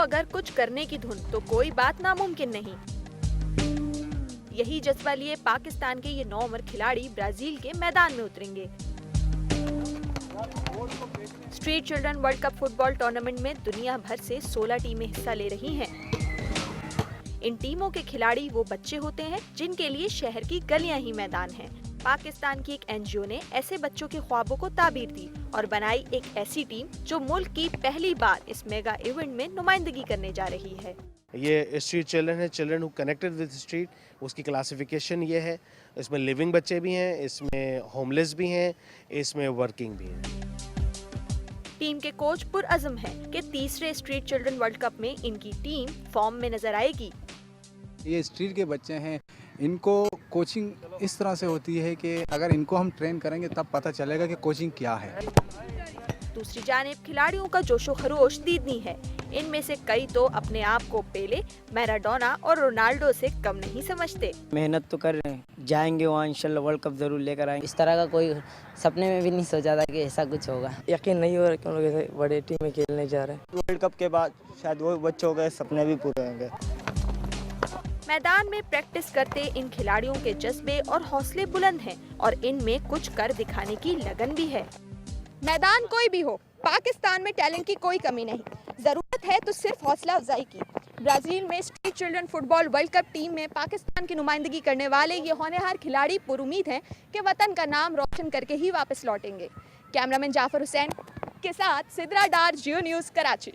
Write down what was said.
अगर कुछ करने की धुन तो कोई बात नामुमकिन नहीं। यही जज्बा लिए पाकिस्तान के ये 9 उम्र खिलाड़ी ब्राजील के मैदान में उतरेंगे। Street children world cup football tournament में दुनिया भर से 16 टीमें हिस्सा ले रही हैं। इन टीमों के खिलाड़ी वो बच्चे होते हैं जिनके लिए शहर की गलियां ही मैदान हैं। पाकिस्तान की एक एनजीओ ने ऐसे बच्चों के ख्वाबों को ताबीर दी और बनाई एक ऐसी टीम जो मुल्क की पहली बार इस मेगा इवेंट में नुमाइंदगी करने जा रही है। ये स्ट्रीट चिल्ड्रन है, children who connected with street. उसकी क्लासिफिकेशन ये है, इसमें लिविंग बच्चे भी हैं, इसमें होमलेस भी हैं, इसमें वर्किंग भी हैं। टीम के कोच पुरअज़म हैं कि तीसरे स्ट्रीट चिल्ड्रन वर्ल्ड कप में इनकी टीम फॉर्म में नजर आएगी। ये स्ट्रीट के बच्चे हैं, इनको कोचिंग इस तरह से होती है कि अगर इनको हम ट्रेन करेंगे तब पता चलेगा कि कोचिंग क्या है। दूसरी जानिब खिलाड़ियों का जोशो खरोश दीदनी है। इनमें से कई तो अपने आप को पेले, मैराडोना और रोनाल्डो से कम नहीं समझते। मेहनत तो कर रहे हैं, जाएंगे वहाँ इंशाल्लाह वर्ल्ड कप जरूर लेकर आएंगे। इस तरह का कोई सपने में भी नहीं सोचा था कि ऐसा कुछ होगा। यकीन नहीं हो रहा कि हम लोग ऐसे बड़े टीम में खेलने जा रहे हैं। वर्ल्ड कप के बाद शायद वो बच्चों के सपने भी पूरे होंगे। मैदान में प्रैक्टिस करते इन खिलाड़ियों के जज्बे और हौसले बुलंद हैं और इनमें कुछ कर दिखाने की लगन भी है। मैदान कोई भी हो, पाकिस्तान में टैलेंट की कोई कमी नहीं। जरूरत है तो सिर्फ हौसला अफजाई की। ब्राजील में street children football world cup team में पाकिस्तान की नुमाइंदगी करने वाले ये होनहार खिलाड़ी पुरुमीद हैं कि वतन का नाम रोशन करके ही वापस लौटेंगे। कैमरामैन जाफर हुसैन के साथ सिद्रा डार, जियो न्यूज़, कराची।